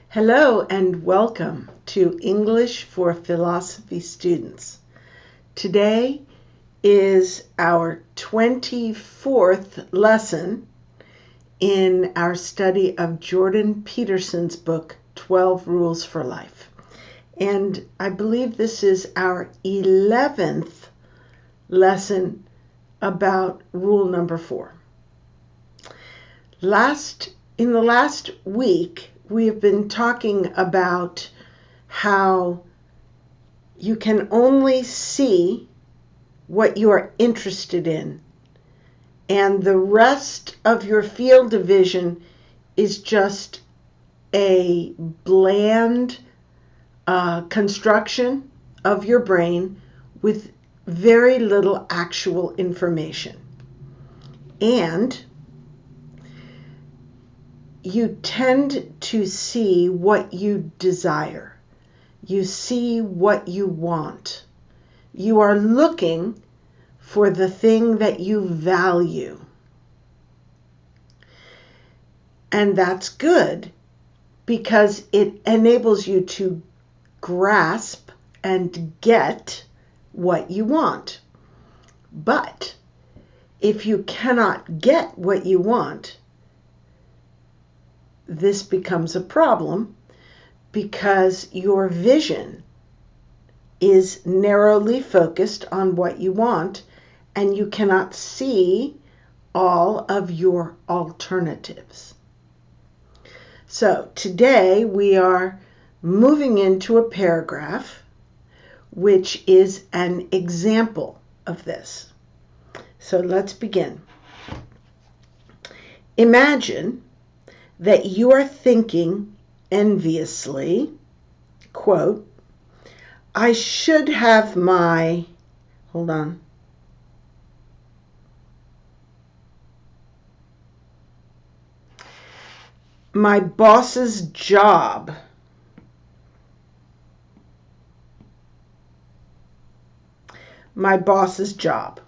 Hello and welcome to English for Philosophy Students. Today is our 24th lesson in our study of Jordan Peterson's book, 12 Rules for Life. And I believe this is our 11th lesson about rule number 4. In the last week, we have been talking about how you can only see what you are interested in, and the rest of your field of vision is just a bland construction of your brain with very little actual information. And you tend to see what you desire. You see what you want. You are looking for the thing that you value. And that's good because it enables you to grasp and get what you want. But if you cannot get what you want, this becomes a problem because your vision is narrowly focused on what you want and you cannot see all of your alternatives. So today we are moving into a paragraph which is an example of this. So let's begin. Imagine that you are thinking enviously, quote, I should have my boss's job. My boss's job.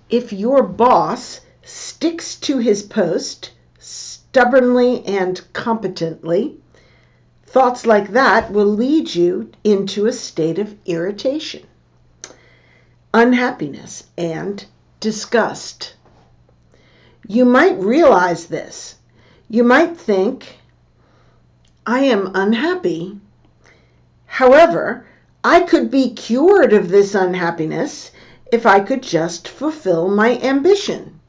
If your boss sticks to his post stubbornly and competently, thoughts like that will lead you into a state of irritation, unhappiness, and disgust. You might realize this. You might think, I am unhappy. However, I could be cured of this unhappiness if I could just fulfill my ambition.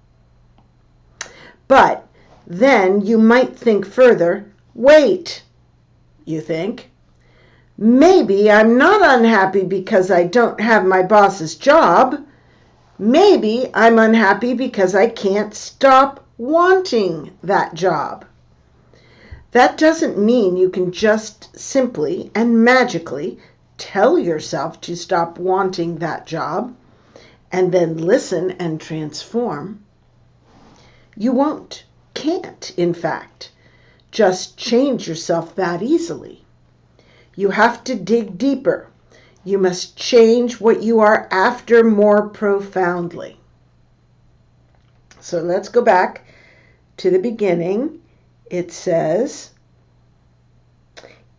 But then you might think further, wait, you think, maybe I'm not unhappy because I don't have my boss's job. Maybe I'm unhappy because I can't stop wanting that job. That doesn't mean you can just simply and magically tell yourself to stop wanting that job and then listen and transform. You won't. Can't, in fact, just change yourself that easily. You have to dig deeper. You must change what you are after more profoundly. So let's go back to the beginning. It says,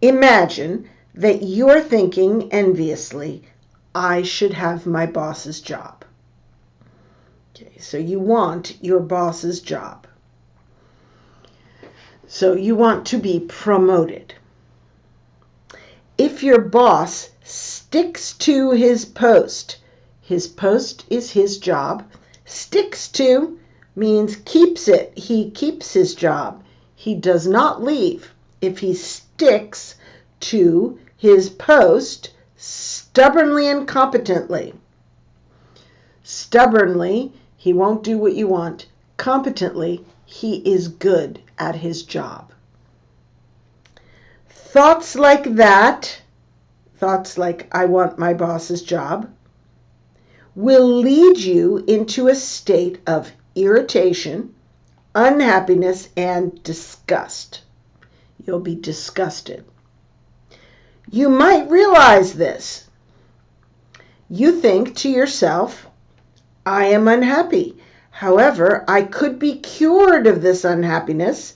imagine that you're thinking enviously, I should have my boss's job. Okay, so you want your boss's job. So you want to be promoted. If your boss sticks to his post is his job. Sticks to means keeps it. He keeps his job. He does not leave. If he sticks to his post stubbornly and competently. Stubbornly, he won't do what you want. Competently, he is good at his job. Thoughts like that, thoughts like I want my boss's job, will lead you into a state of irritation, unhappiness, and disgust. You'll be disgusted. You might realize this. You think to yourself, I am unhappy. However, I could be cured of this unhappiness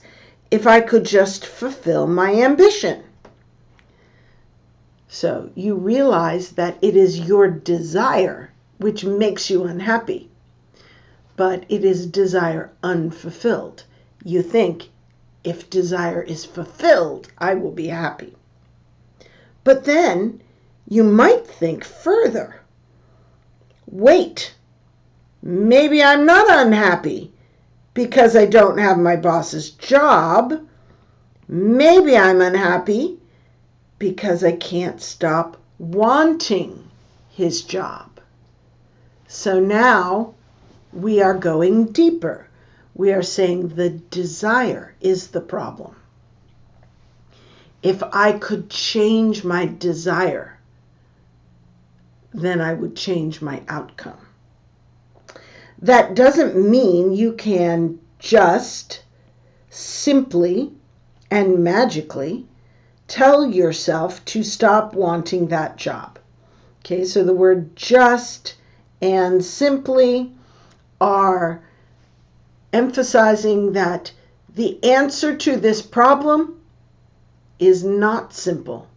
if I could just fulfill my ambition. So you realize that it is your desire which makes you unhappy, but it is desire unfulfilled. You think, if desire is fulfilled, I will be happy. But then you might think further. Wait, maybe I'm not unhappy because I don't have my boss's job. Maybe I'm unhappy because I can't stop wanting his job. So now we are going deeper. We are saying the desire is the problem. If I could change my desire, then I would change my outcome. That doesn't mean you can just simply and magically tell yourself to stop wanting that job. Okay, so the word just and simply are emphasizing that the answer to this problem is not simple.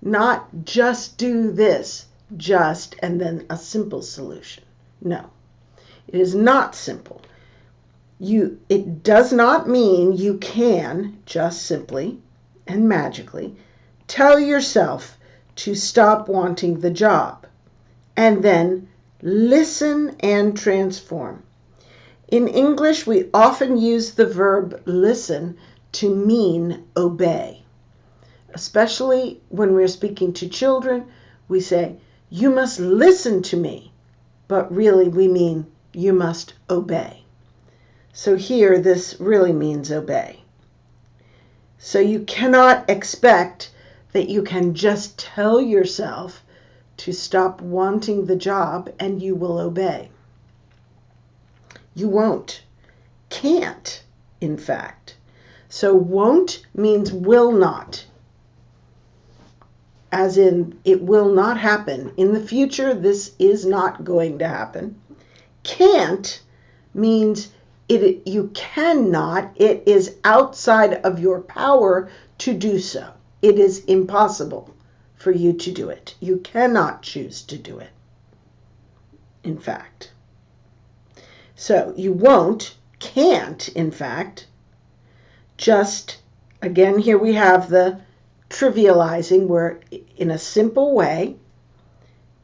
Not just do this, just, and then a simple solution. No, it is not simple. It does not mean you can just simply and magically tell yourself to stop wanting the job and then listen and transform. In English, we often use the verb listen to mean obey. Especially when we're speaking to children, we say, you must listen to me, but really we mean you must obey. So here, this really means obey. So you cannot expect that you can just tell yourself to stop wanting the job and you will obey. You won't. Can't, in fact. So won't means will not. As in, it will not happen. In the future, this is not going to happen. Can't means you cannot. It is outside of your power to do so. It is impossible for you to do it. You cannot choose to do it, in fact. So you won't, can't, in fact, just, again, here we have the trivializing where in a simple way,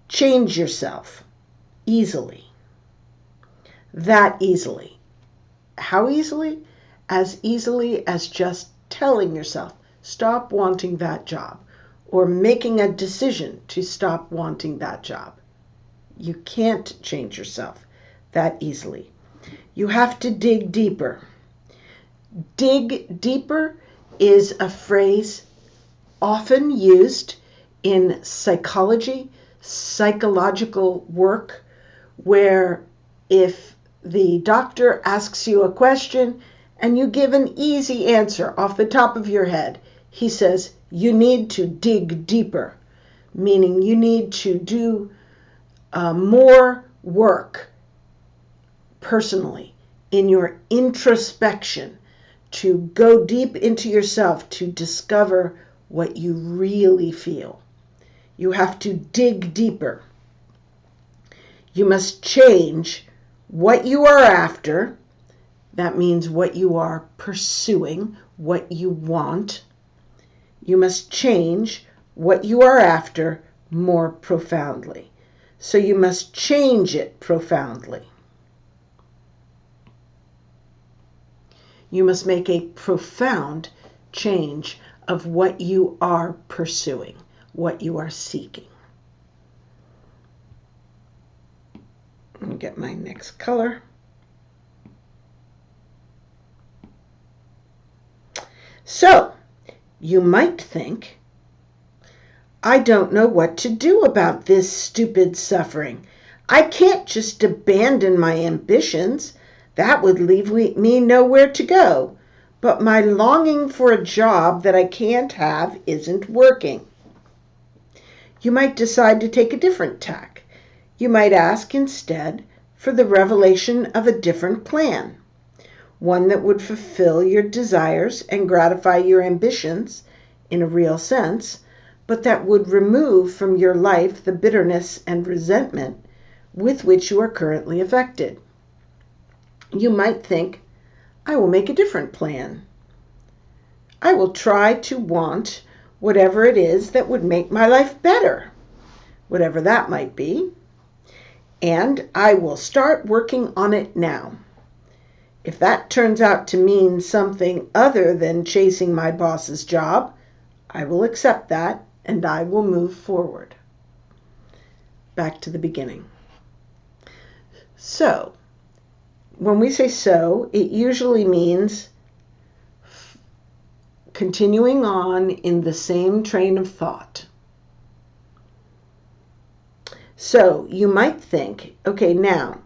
change yourself easily. That easily. How easily? As easily as just telling yourself, stop wanting that job, or making a decision to stop wanting that job. You can't change yourself that easily. You have to dig deeper. Dig deeper is a phrase often used in psychology, psychological work, where if the doctor asks you a question and you give an easy answer off the top of your head, he says you need to dig deeper, meaning you need to do more work personally in your introspection to go deep into yourself to discover what you really feel. You have to dig deeper. You must change what you are after. That means what you are pursuing, what you want. You must change what you are after more profoundly. So you must change it profoundly. You must make a profound change of what you are pursuing, what you are seeking. Let me get my next color. So, you might think, I don't know what to do about this stupid suffering. I can't just abandon my ambitions. That would leave me nowhere to go. But my longing for a job that I can't have isn't working. You might decide to take a different tack. You might ask instead for the revelation of a different plan. one that would fulfill your desires and gratify your ambitions in a real sense, but that would remove from your life the bitterness and resentment with which you are currently affected. You might think, I will make a different plan. I will try to want whatever it is that would make my life better, whatever that might be, and I will start working on it now. If that turns out to mean something other than chasing my boss's job, I will accept that and I will move forward. Back to the beginning. So, when we say so, it usually means continuing on in the same train of thought. So, you might think, okay, now,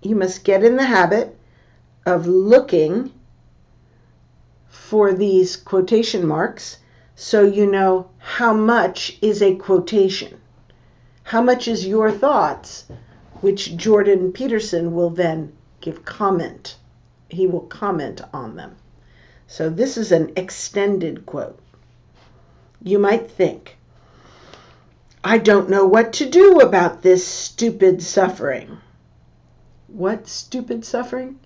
you must get in the habit of looking for these quotation marks so you know how much is a quotation. How much is your thoughts, which Jordan Peterson will then give comment. He will comment on them. So this is an extended quote. You might think, I don't know what to do about this stupid suffering. What stupid suffering?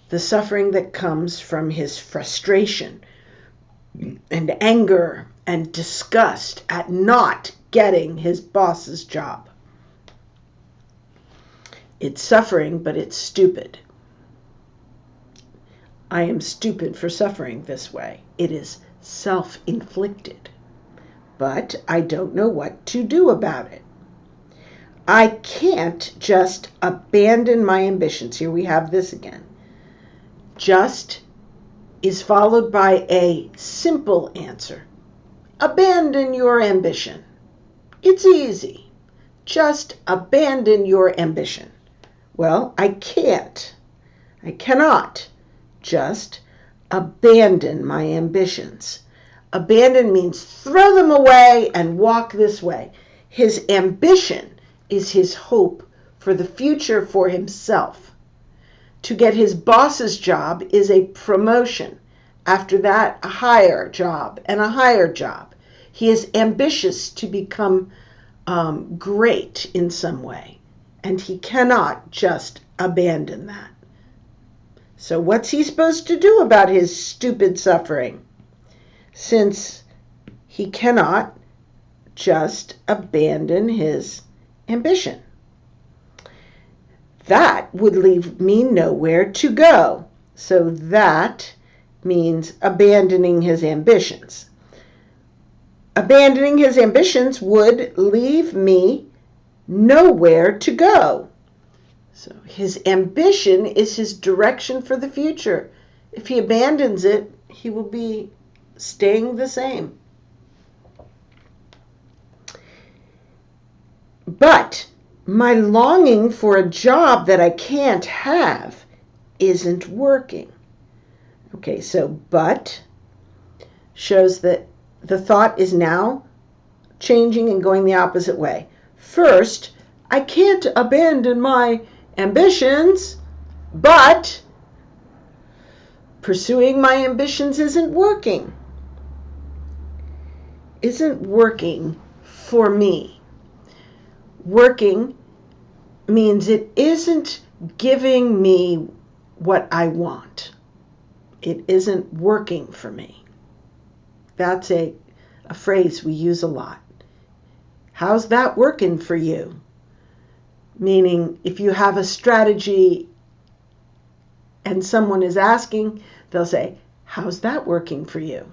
The suffering that comes from his frustration and anger and disgust at not getting his boss's job. It's suffering, but it's stupid. I am stupid for suffering this way. It is self-inflicted. But I don't know what to do about it. I can't just abandon my ambitions. Here we have this again. Just is followed by a simple answer. Abandon your ambition. It's easy. Just abandon your ambition. Well, I can't. I cannot just abandon my ambitions. Abandon means throw them away and walk this way. His ambition is his hope for the future for himself. To get his boss's job is a promotion. After that, a higher job and a higher job. He is ambitious to become great in some way, and he cannot just abandon that. So what's he supposed to do about his stupid suffering? Since he cannot just abandon his ambition. That would leave me nowhere to go. So that means abandoning his ambitions. Abandoning his ambitions would leave me nowhere to go. So his ambition is his direction for the future. If he abandons it, he will be staying the same. But my longing for a job that I can't have isn't working. Okay, so but shows that the thought is now changing and going the opposite way. First, I can't abandon my ambitions, but pursuing my ambitions isn't working. Isn't working for me. Working means it isn't giving me what I want. It isn't working for me. That's a phrase we use a lot. How's that working for you? Meaning, if you have a strategy and someone is asking, they'll say, how's that working for you?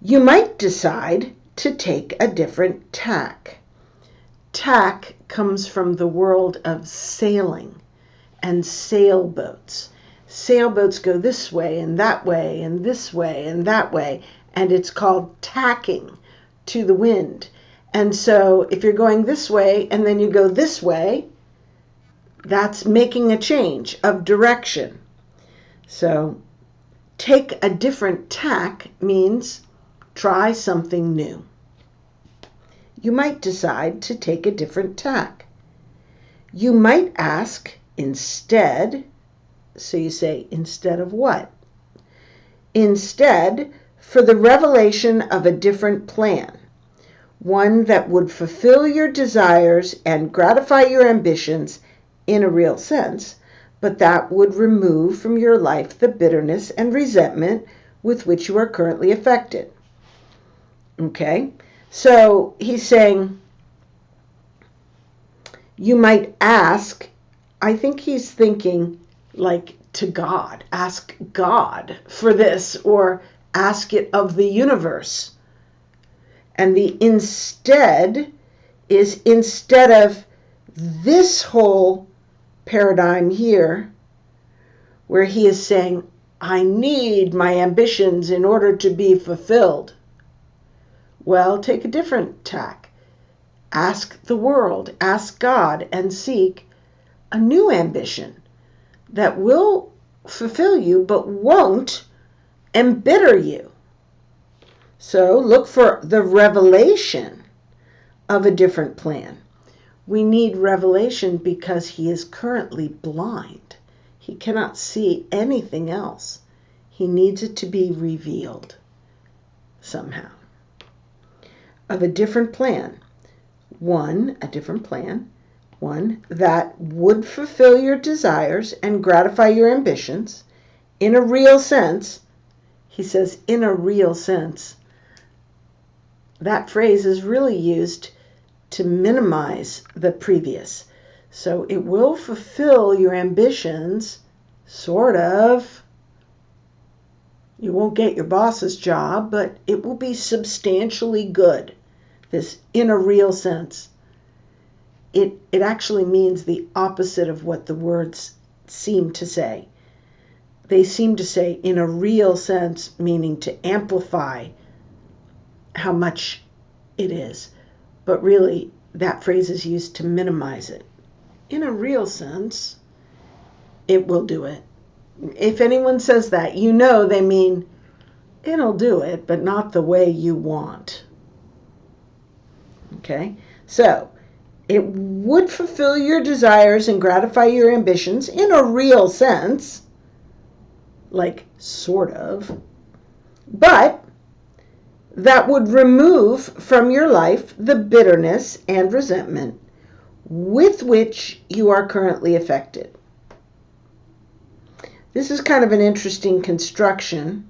You might decide to take a different tack. Tack comes from the world of sailing and sailboats. Sailboats go this way and that way and this way and that way, and it's called tacking to the wind. And so if you're going this way and then you go this way, that's making a change of direction. So take a different tack means try something new. You might decide to take a different tack. You might ask Instead, so you say, instead of what? Instead, for the revelation of a different plan, one that would fulfill your desires and gratify your ambitions in a real sense, but that would remove from your life the bitterness and resentment with which you are currently affected. Okay? So he's saying, you might ask, I think he's thinking like to God, ask God for this, or ask it of the universe. And the instead is instead of this whole paradigm here, where he is saying, I need my ambitions in order to be fulfilled. Well, take a different tack. Ask the world, ask God, and seek a new ambition that will fulfill you but won't embitter you. So look for the revelation of a different plan. We need revelation because he is currently blind. He cannot see anything else. He needs it to be revealed somehow. Of a different plan. A different plan. One that would fulfill your desires and gratify your ambitions in a real sense. He says, in a real sense. That phrase is really used to minimize the previous. So it will fulfill your ambitions, sort of. You won't get your boss's job, but it will be substantially good. This in a real sense. It actually means the opposite of what the words seem to say. They seem to say in a real sense, meaning to amplify how much it is. But really, that phrase is used to minimize it. In a real sense, it will do it. If anyone says that, you know they mean it'll do it, but not the way you want. Okay? So, it would fulfill your desires and gratify your ambitions in a real sense, like sort of, but that would remove from your life the bitterness and resentment with which you are currently affected. This is kind of an interesting construction.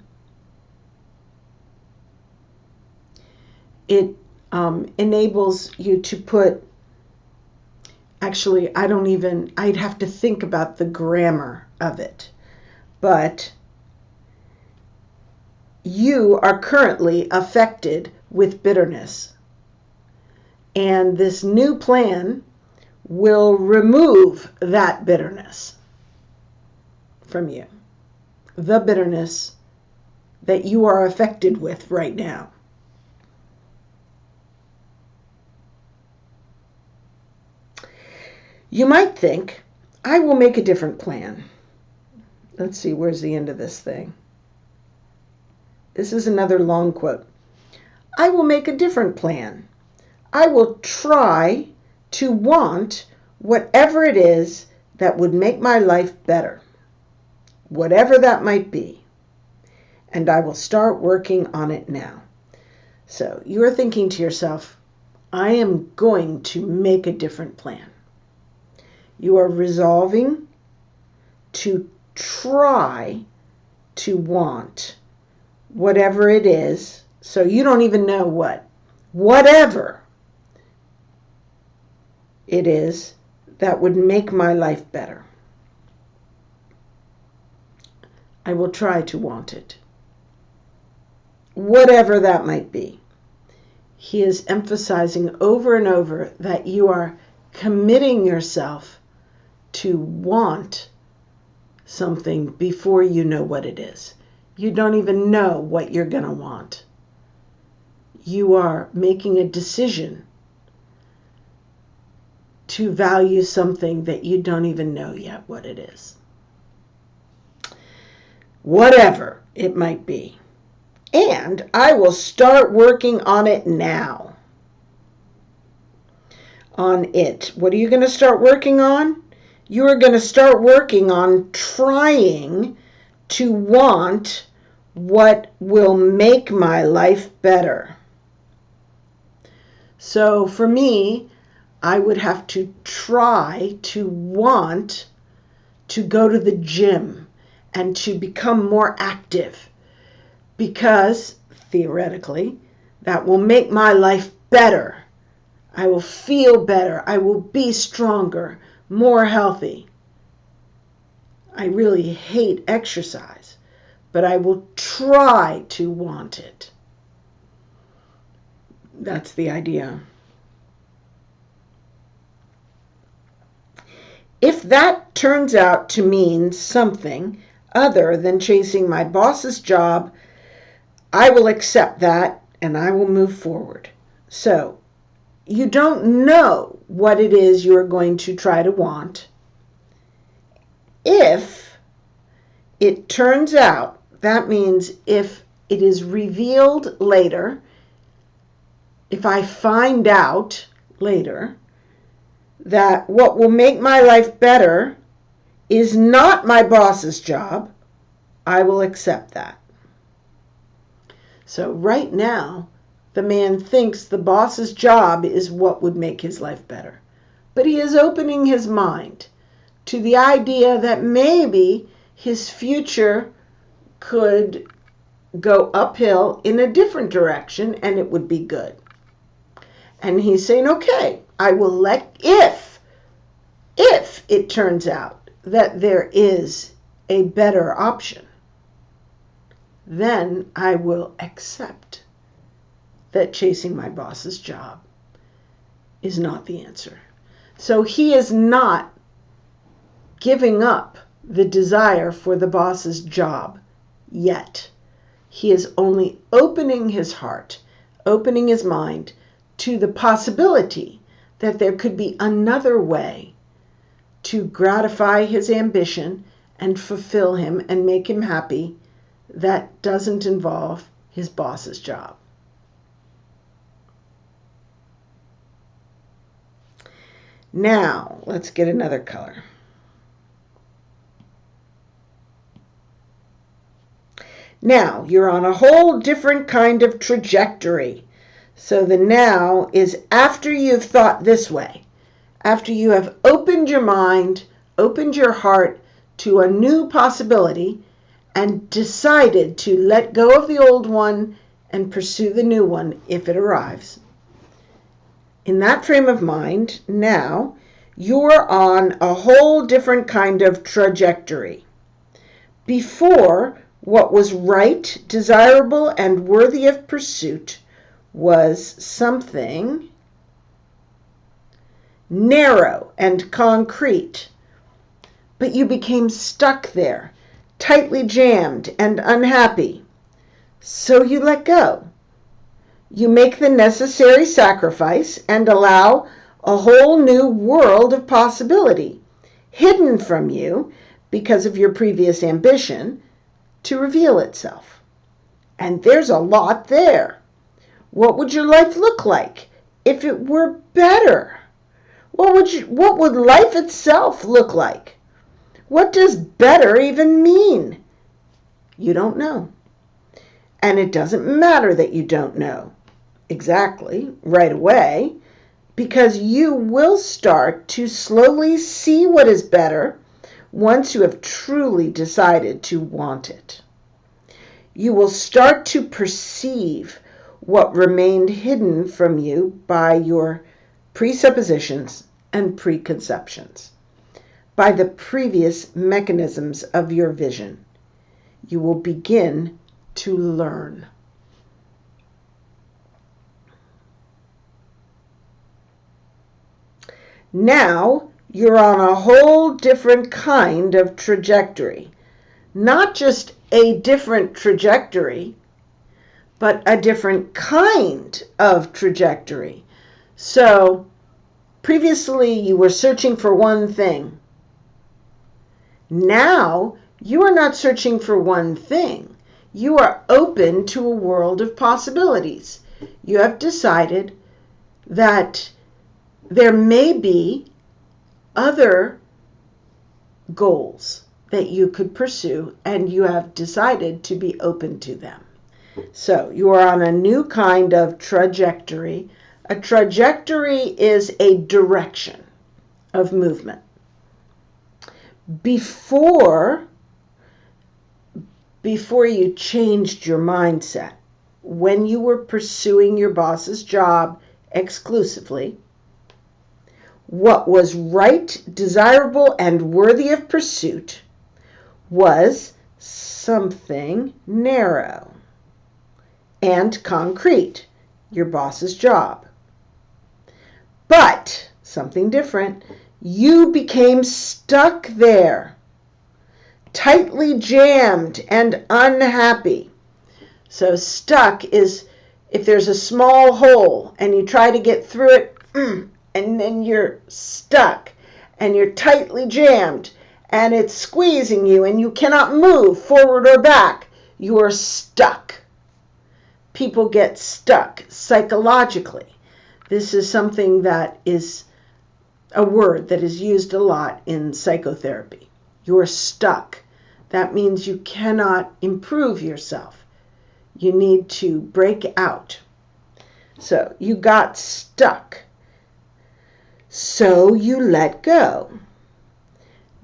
It enables you to put, actually, I'd have to think about the grammar of it, but you are currently affected with bitterness. And this new plan will remove that bitterness from you. The bitterness that you are affected with right now. You might think, I will make a different plan. Let's see, where's the end of this thing? This is another long quote. I will make a different plan. I will try to want whatever it is that would make my life better, whatever that might be, and I will start working on it now. So you are thinking to yourself, I am going to make a different plan. You are resolving to try to want whatever it is, so you don't even know whatever it is that would make my life better. I will try to want it. Whatever that might be. He is emphasizing over and over that you are committing yourself to want something before you know what it is. You don't even know what you're going to want. You are making a decision to value something that you don't even know yet what it is. Whatever it might be. And I will start working on it now. On it. What are you going to start working on? You are going to start working on trying to want what will make my life better. So for me, I would have to try to want to go to the gym and to become more active, because theoretically that will make my life better. I will feel better. I will be stronger, more healthy. I really hate exercise, but I will try to want it. That's the idea. If that turns out to mean something other than chasing my boss's job, I will accept that and I will move forward. So, you don't know what it is you're going to try to want. If it turns out, that means if it is revealed later, if I find out later that what will make my life better is not my boss's job, I will accept that. So right now, the man thinks the boss's job is what would make his life better. But he is opening his mind to the idea that maybe his future could go uphill in a different direction and it would be good. And he's saying, okay, I will if it turns out that there is a better option, then I will accept that chasing my boss's job is not the answer. So he is not giving up the desire for the boss's job yet. He is only opening his heart, opening his mind to the possibility that there could be another way to gratify his ambition and fulfill him and make him happy that doesn't involve his boss's job. Now, let's get another color. Now, you're on a whole different kind of trajectory. So the now is after you've thought this way, after you have opened your mind, opened your heart to a new possibility, and decided to let go of the old one and pursue the new one if it arrives. In that frame of mind, now, you're on a whole different kind of trajectory. Before, what was right, desirable, and worthy of pursuit was something narrow and concrete, but you became stuck there, tightly jammed and unhappy. So you let go. You make the necessary sacrifice and allow a whole new world of possibility, hidden from you because of your previous ambition, to reveal itself. And there's a lot there. What would your life look like if it were better? What would life itself look like? What does better even mean? You don't know. And it doesn't matter that you don't know exactly right away, because you will start to slowly see what is better once you have truly decided to want it. You will start to perceive what remained hidden from you by your presuppositions and preconceptions, by the previous mechanisms of your vision. You will begin to learn. Now you're on a whole different kind of trajectory. Not just a different trajectory, but a different kind of trajectory. So, previously you were searching for one thing. Now you are not searching for one thing. You are open to a world of possibilities. You have decided that there may be other goals that you could pursue, and you have decided to be open to them. So you are on a new kind of trajectory. A trajectory is a direction of movement. Before you changed your mindset, when you were pursuing your boss's job exclusively, what was right, desirable, and worthy of pursuit was something narrow and concrete, your boss's job. But something different, you became stuck there, tightly jammed and unhappy. So stuck is if there's a small hole and you try to get through it, and then you're stuck and you're tightly jammed and it's squeezing you and you cannot move forward or back. You are stuck. People get stuck psychologically. This is something that is a word that is used a lot in psychotherapy. You're stuck. That means you cannot improve yourself. You need to break out. So you got stuck. So you let go.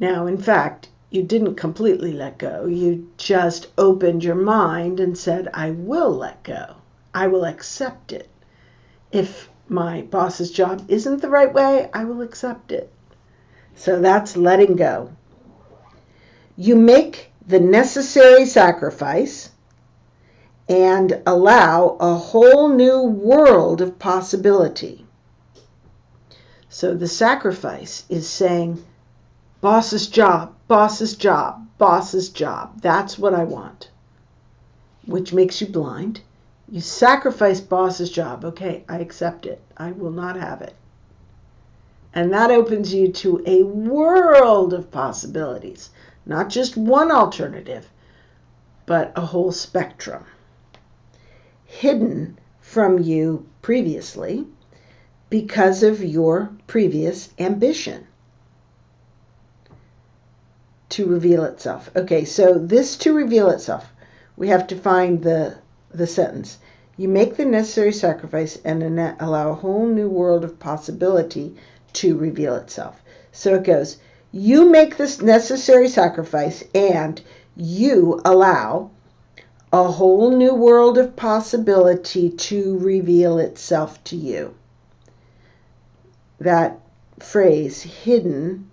Now, in fact, you didn't completely let go. You just opened your mind and said, I will let go. I will accept it. If my boss's job isn't the right way, I will accept it. So that's letting go. You make the necessary sacrifice and allow a whole new world of possibility. So the sacrifice is saying, boss's job, boss's job, boss's job. That's what I want, which makes you blind. You sacrifice boss's job. Okay, I accept it. I will not have it. And that opens you to a world of possibilities, not just one alternative, but a whole spectrum. Hidden from you previously because of your previous ambition to reveal itself. Okay, so this to reveal itself, we have to find the sentence. You make the necessary sacrifice and allow a whole new world of possibility to reveal itself. So it goes, you make this necessary sacrifice and you allow a whole new world of possibility to reveal itself to you. That phrase, hidden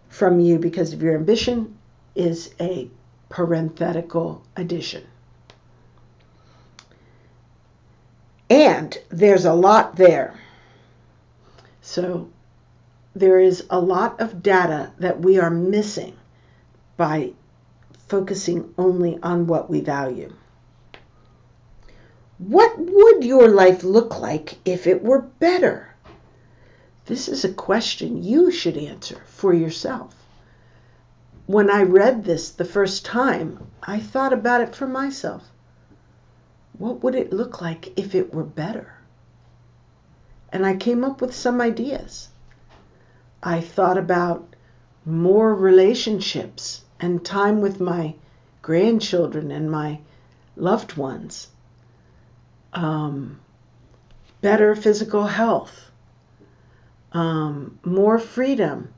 from you because of your ambition, is a parenthetical addition. And there's a lot there. So there is a lot of data that we are missing by focusing only on what we value. What would your life look like if it were better? This is a question you should answer for yourself. When I read this the first time, I thought about it for myself. What would it look like if it were better? And I came up with some ideas. I thought about more relationships and time with my grandchildren and my loved ones. Better physical health. More freedom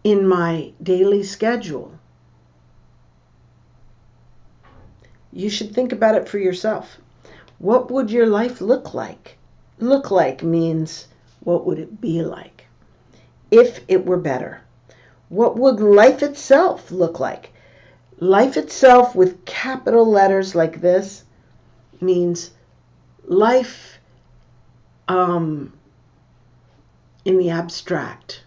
in my daily schedule. You should think about it for yourself. What would your life look like? Look like means, what would it be like if it were better? What would life itself look like? Life itself with capital letters like this means life in the abstract.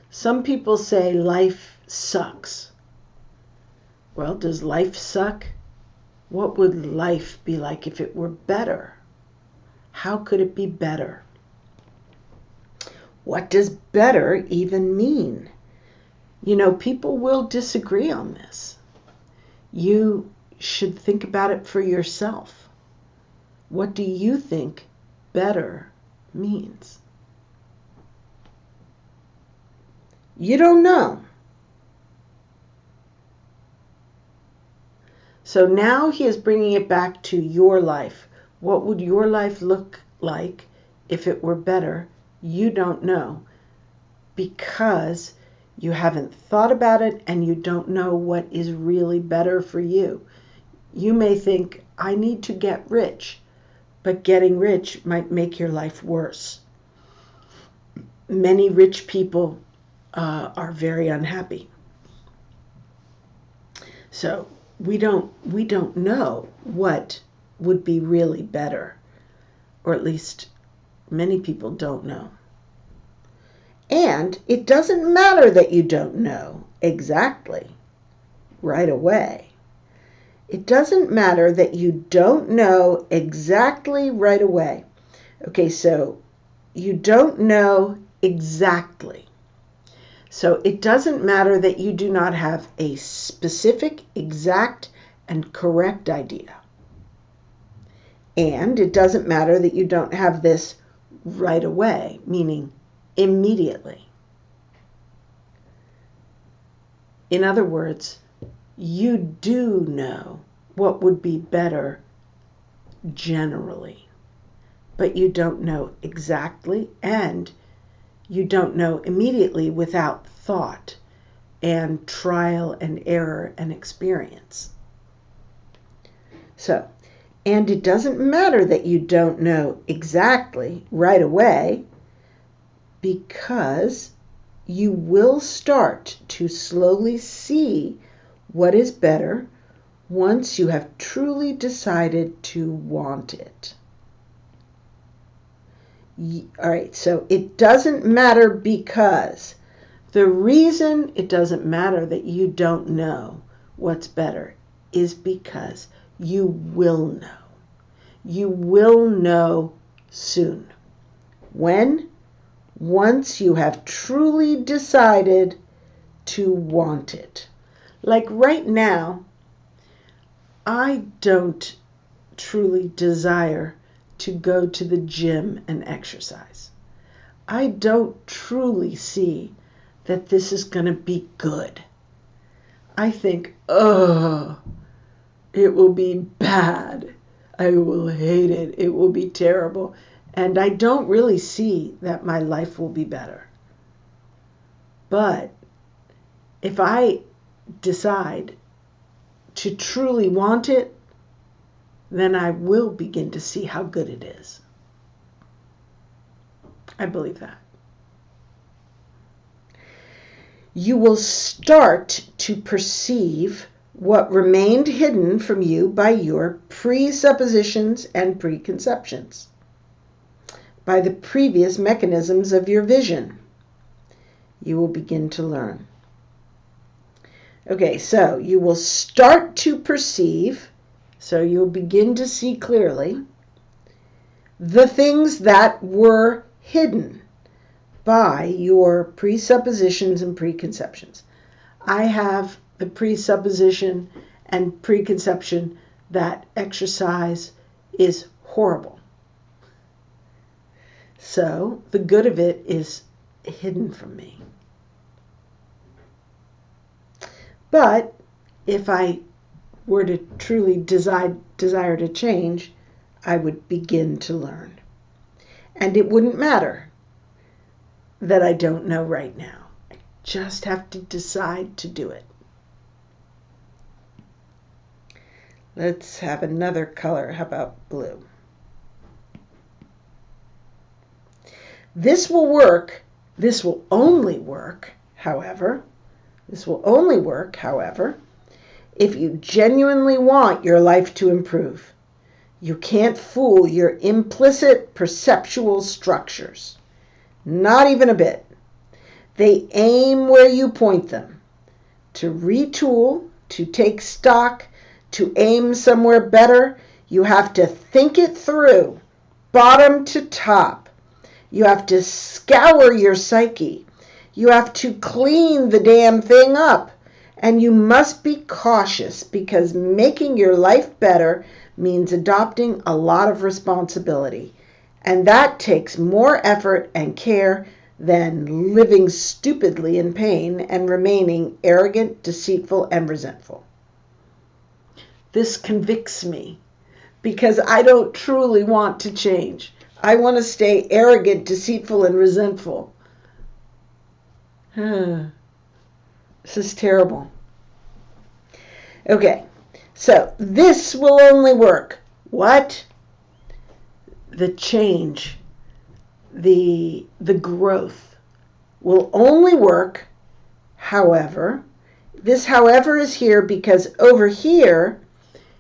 Some people say life sucks. Well, does life suck? What would life be like if it were better? How could it be better? What does better even mean? You know, people will disagree on this. You should think about it for yourself. What do you think better means? You don't know. So now he is bringing it back to your life. What would your life look like if it were better? You don't know, because you haven't thought about it and you don't know what is really better for you. You may think, I need to get rich, but getting rich might make your life worse. Many rich people are very unhappy. So we don't know what would be really better, or at least many people don't know. And it doesn't matter that you don't know exactly right away. It doesn't matter that you don't know exactly right away. Okay, so you don't know exactly. So it doesn't matter that you do not have a specific, exact, and correct idea. And it doesn't matter that you don't have this right away, meaning immediately. In other words, you do know what would be better generally, but you don't know exactly, and you don't know immediately without thought and trial and error and experience. So, and it doesn't matter that you don't know exactly right away, because you will start to slowly see what is better once you have truly decided to want it. All right, so it doesn't matter, because the reason it doesn't matter that you don't know what's better is because you will know. You will know soon. When? Once you have truly decided to want it. Like right now, I don't truly desire to go to the gym and exercise. I don't truly see that this is going to be good. I think, oh, it will be bad. I will hate it. It will be terrible. And I don't really see that my life will be better. But if I decide to truly want it, then I will begin to see how good it is. I believe that. You will start to perceive what remained hidden from you by your presuppositions and preconceptions, by the previous mechanisms of your vision. You will begin to learn. Okay, so you will start to perceive, so you'll begin to see clearly, the things that were hidden by your presuppositions and preconceptions. I have the presupposition and preconception that exercise is horrible. So the good of it is hidden from me. But if I were to truly desire to change, I would begin to learn. And it wouldn't matter that I don't know right now. I just have to decide to do it. Let's have another color. How about blue? This will work. This will only work, however, if you genuinely want your life to improve. You can't fool your implicit perceptual structures. Not even a bit. They aim where you point them. To retool, to take stock, to aim somewhere better, you have to think it through, bottom to top. You have to scour your psyche. You have to clean the damn thing up. And you must be cautious, because making your life better means adopting a lot of responsibility. And that takes more effort and care than living stupidly in pain and remaining arrogant, deceitful, and resentful. This convicts me because I don't truly want to change. I want to stay arrogant, deceitful, and resentful. This is terrible. Okay, so this will only work. What? The change, the growth will only work, however. This however is here because over here,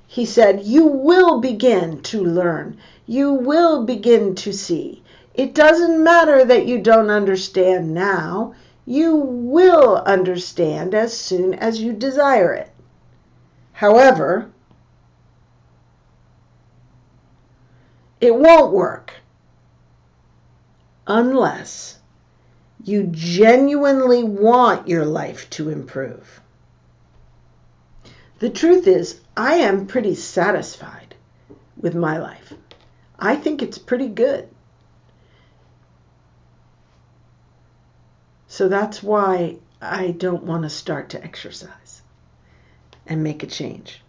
he said, you will begin to learn. You will begin to see. It doesn't matter that you don't understand now. You will understand as soon as you desire it. However, it won't work unless you genuinely want your life to improve. The truth is, I am pretty satisfied with my life. I think it's pretty good. So that's why I don't want to start to exercise and make a change.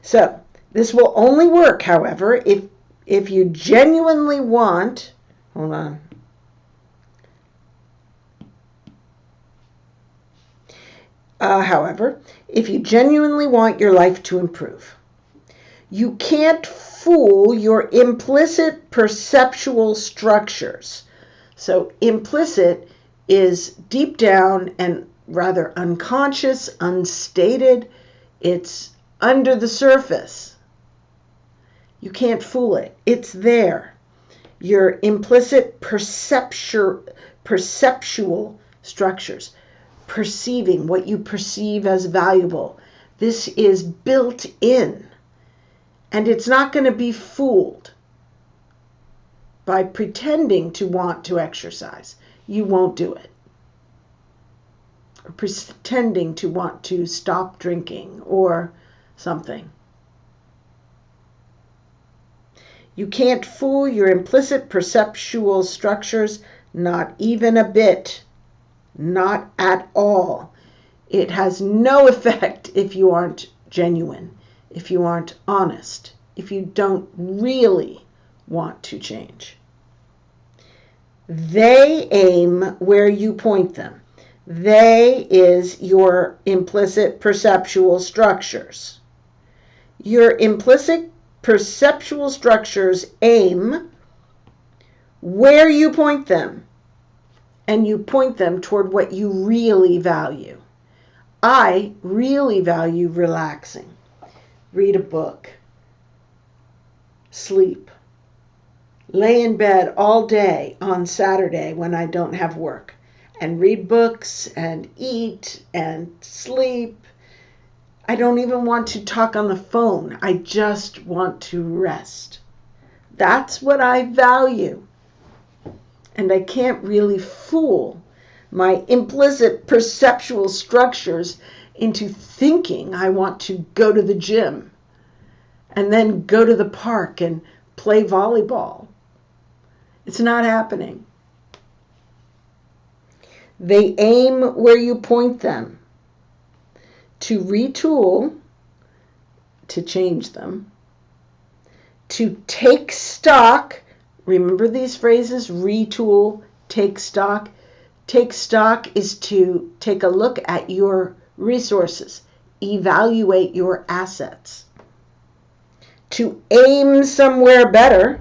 So this will only work, however, if you genuinely want, hold on. However, if you genuinely want your life to improve, you can't fool your implicit perceptual structures. So implicit is deep down and rather unconscious, unstated. It's under the surface. You can't fool it. It's there. Your implicit perceptual structures. Perceiving what you perceive as valuable. This is built in. And it's not going to be fooled by pretending to want to exercise. You won't do it. Or pretending to want to stop drinking or something. You can't fool your implicit perceptual structures, not even a bit. Not at all. It has no effect if you aren't genuine, if you aren't honest, if you don't really want to change. They aim where you point them. They is your implicit perceptual structures. Your implicit perceptual structures aim where you point them. And you point them toward what you really value. I really value relaxing. Read a book. Sleep. Lay in bed all day on Saturday when I don't have work. And read books and eat and sleep. I don't even want to talk on the phone. I just want to rest. That's what I value. And I can't really fool my implicit perceptual structures into thinking I want to go to the gym and then go to the park and play volleyball. It's not happening. They aim where you point them. To retool, to change them. To take stock. Remember these phrases, retool, take stock. Take stock is to take a look at your resources, evaluate your assets. To aim somewhere better,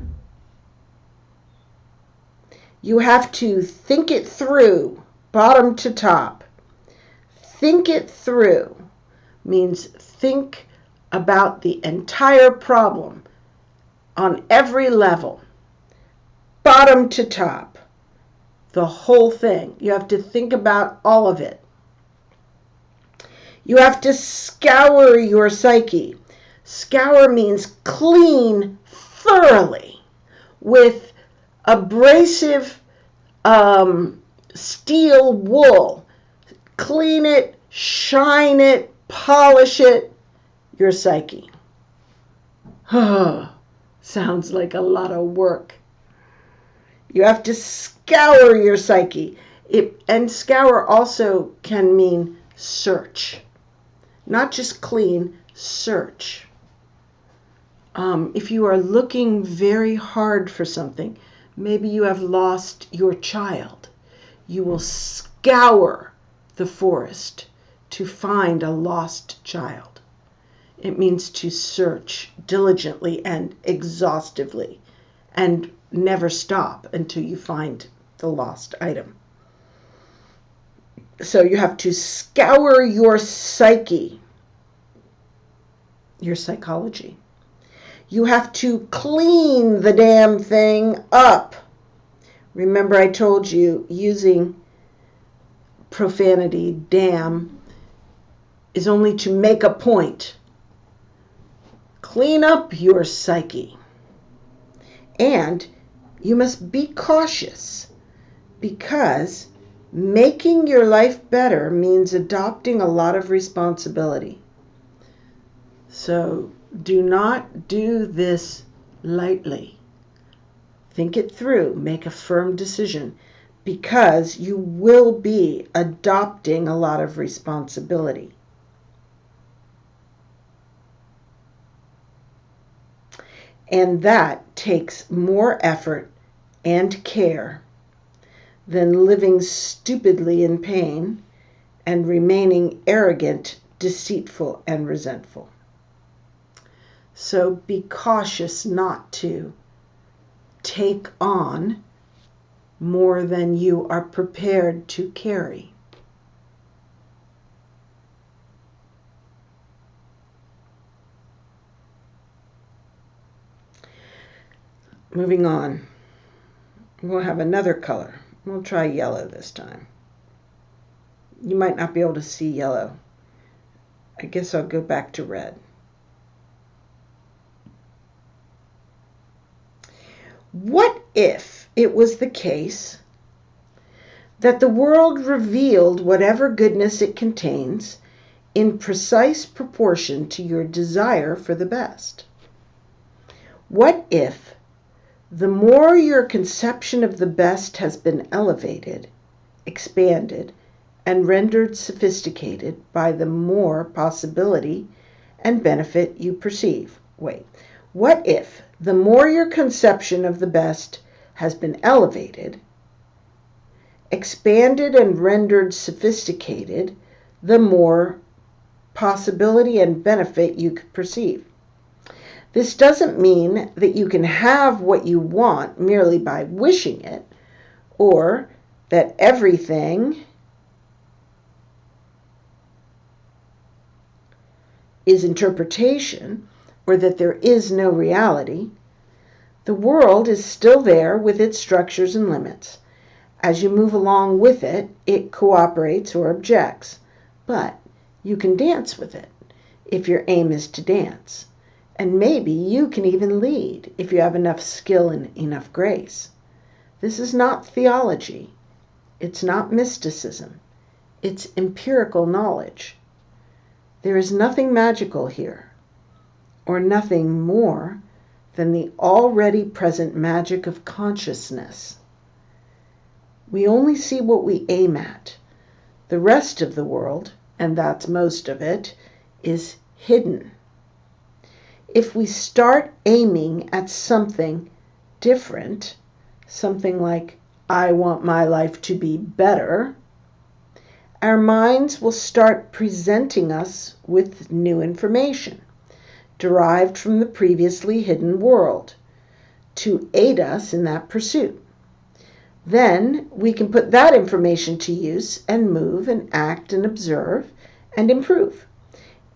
you have to think it through, bottom to top. Think it through means think about the entire problem on every level. Bottom to top, the whole thing. You have to think about all of it. You have to scour your psyche. Scour means clean thoroughly with abrasive steel wool. Clean it, shine it, polish it, your psyche. Sounds like a lot of work. You have to scour your psyche. And scour also can mean search. Not just clean, search. If you are looking very hard for something, maybe you have lost your child, you will scour the forest to find a lost child. It means to search diligently and exhaustively and never stop until you find the lost item. So you have to scour your psyche, your psychology. You have to clean the damn thing up. Remember, I told you using profanity, damn, is only to make a point. Clean up your psyche. And you must be cautious, because making your life better means adopting a lot of responsibility. So do not do this lightly. Think it through. Make a firm decision, because you will be adopting a lot of responsibility. And that takes more effort and care than living stupidly in pain and remaining arrogant, deceitful, and resentful. So be cautious not to take on more than you are prepared to carry. Moving on, we'll have another color. We'll try yellow this time. You might not be able to see yellow. I guess I'll go back to red. What if it was the case that the world revealed whatever goodness it contains in precise proportion to your desire for the best? What if the more your conception of the best has been elevated, expanded, and rendered sophisticated by the more possibility and benefit you perceive? What if the more your conception of the best has been elevated, expanded, and rendered sophisticated, the more possibility and benefit you could perceive? This doesn't mean that you can have what you want merely by wishing it, or that everything is interpretation, or that there is no reality. The world is still there with its structures and limits. As you move along with it, it cooperates or objects, but you can dance with it if your aim is to dance. And maybe you can even lead if you have enough skill and enough grace. This is not theology. It's not mysticism. It's empirical knowledge. There is nothing magical here, or nothing more than the already present magic of consciousness. We only see what we aim at. The rest of the world, and that's most of it, is hidden. If we start aiming at something different, something like, I want my life to be better, our minds will start presenting us with new information derived from the previously hidden world to aid us in that pursuit. Then we can put that information to use and move and act and observe and improve.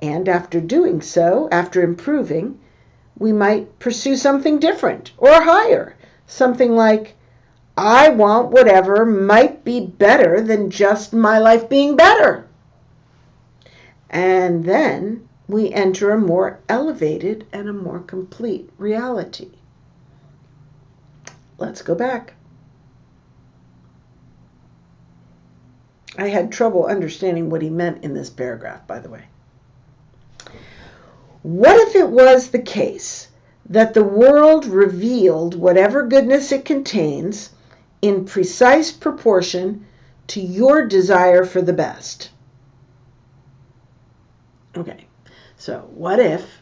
And after doing so, after improving, we might pursue something different or higher. Something like, I want whatever might be better than just my life being better. And then we enter a more elevated and a more complete reality. Let's go back. I had trouble understanding what he meant in this paragraph, by the way. What if it was the case that the world revealed whatever goodness it contains in precise proportion to your desire for the best. Okay, so what if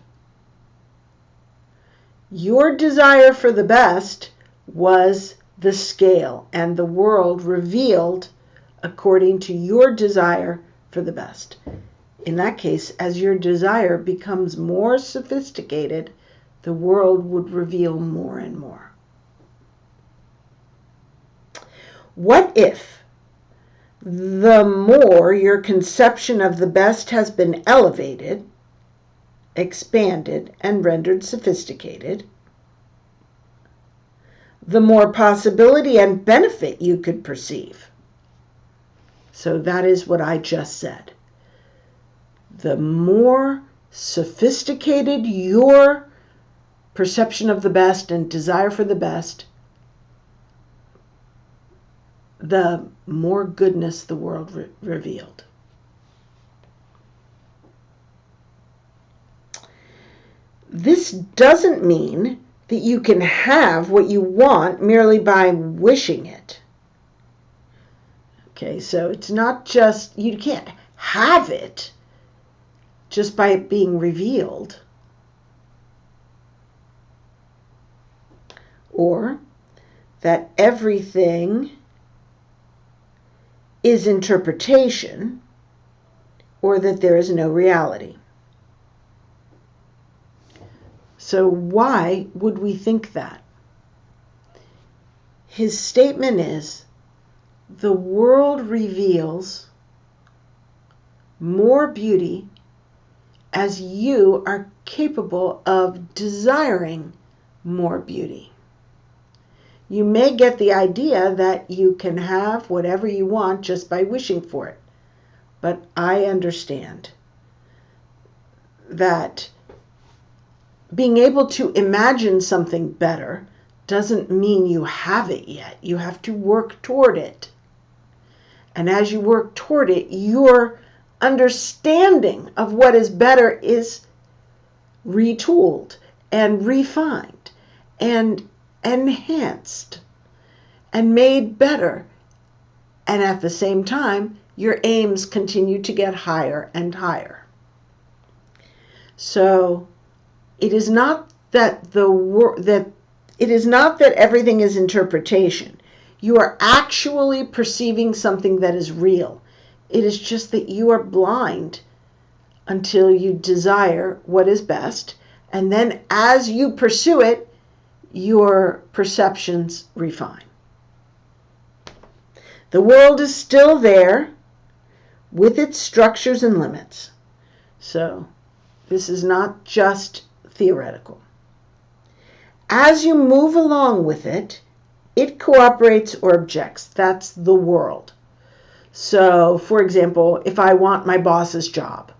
your desire for the best was the scale and the world revealed according to your desire for the best? In that case, as your desire becomes more sophisticated, the world would reveal more and more. What if the more your conception of the best has been elevated, expanded, and rendered sophisticated, the more possibility and benefit you could perceive? So that is what I just said. The more sophisticated your perception of the best and desire for the best, the more goodness the world revealed. This doesn't mean that you can have what you want merely by wishing it. Okay, so it's not just, you can't have it just by it being revealed. Or that everything is interpretation, or that there is no reality. So why would we think that? His statement is, the world reveals more beauty as you are capable of desiring more beauty. You may get the idea that you can have whatever you want just by wishing for it. But I understand that being able to imagine something better doesn't mean you have it yet. You have to work toward it. And as you work toward it, your understanding of what is better is retooled and refined and enhanced and made better. And at the same time, your aims continue to get higher and higher. So it is not that it is not that everything is interpretation. You are actually perceiving something that is real. It is just that you are blind until you desire what is best, and then as you pursue it, your perceptions refine. The world is still there with its structures and limits. So this is not just theoretical. As you move along with it, it cooperates or objects. That's the world. So, for example, if I want my boss's job,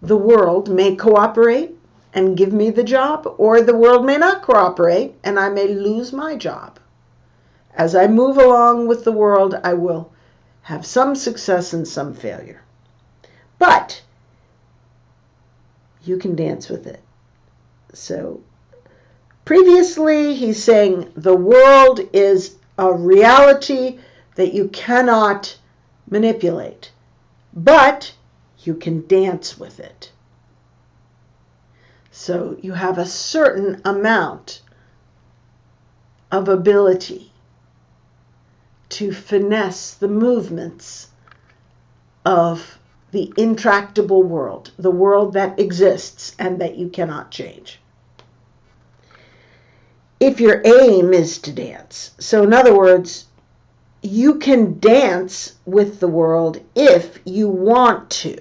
the world may cooperate and give me the job, or the world may not cooperate and I may lose my job. As I move along with the world, I will have some success and some failure. But you can dance with it. So previously, he's saying the world is a reality that you cannot manipulate, but you can dance with it. So you have a certain amount of ability to finesse the movements of the intractable world, the world that exists and that you cannot change. If your aim is to dance, so in other words, you can dance with the world if you want to.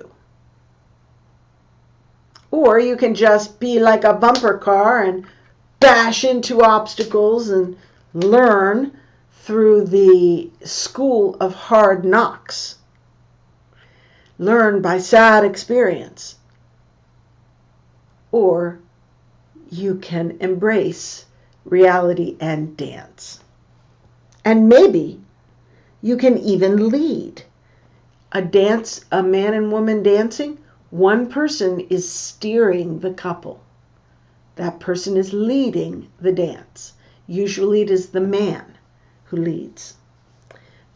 Or you can just be like a bumper car and bash into obstacles and learn through the school of hard knocks. Learn by sad experience. Or you can embrace reality and dance. And maybe you can even lead. A man and woman dancing, one person is steering the couple. That person is leading the dance. Usually it is the man who leads.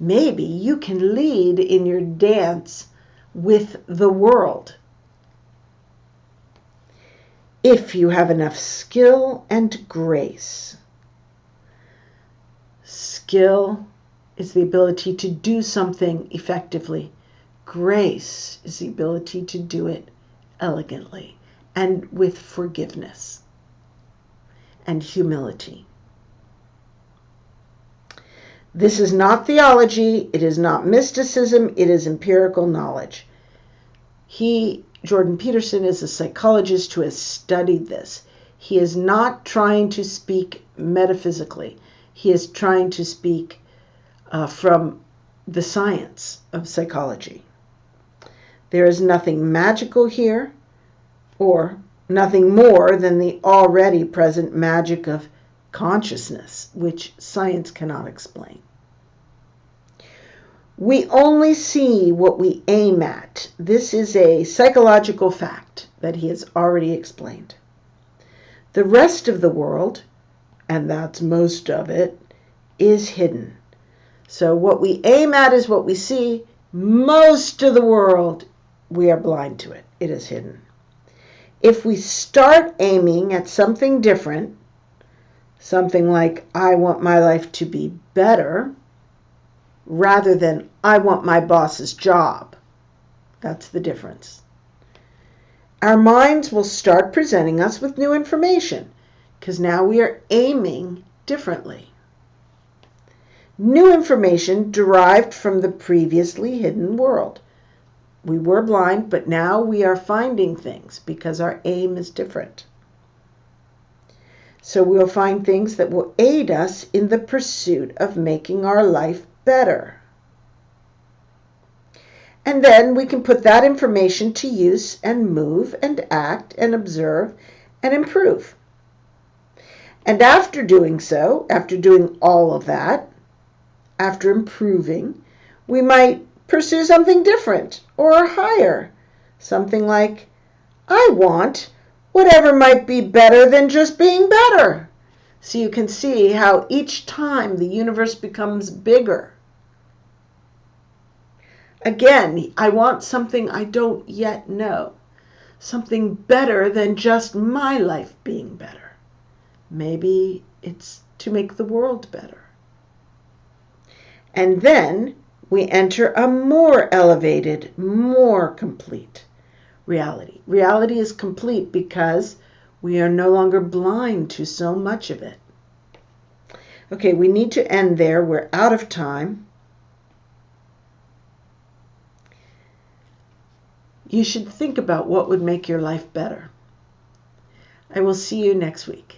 Maybe you can lead in your dance with the world if you have enough skill and grace. Skill is the ability to do something effectively. Grace is the ability to do it elegantly and with forgiveness and humility. This is not theology, it is not mysticism, it is empirical knowledge. Jordan Peterson, is a psychologist who has studied this. He is not trying to speak metaphysically. He is trying to speak from the science of psychology. There is nothing magical here, or nothing more than the already present magic of consciousness, which science cannot explain. We only see what we aim at. This is a psychological fact that he has already explained. The rest of the world, and that's most of it, is hidden. So what we aim at is what we see. Most of the world, we are blind to it. It is hidden. If we start aiming at something different, something like, I want my life to be better, rather than, I want my boss's job. That's the difference. Our minds will start presenting us with new information, because now we are aiming differently. New information derived from the previously hidden world. We were blind, but now we are finding things because our aim is different. So we'll find things that will aid us in the pursuit of making our life better. And then we can put that information to use and move and act and observe and improve. And after doing so, after doing all of that, after improving, we might pursue something different or higher. Something like, I want whatever might be better than just being better. So you can see how each time the universe becomes bigger. Again, I want something I don't yet know. Something better than just my life being better. Maybe it's to make the world better. And then we enter a more elevated, more complete reality. Reality is complete because we are no longer blind to so much of it. Okay, we need to end there. We're out of time. You should think about what would make your life better. I will see you next week.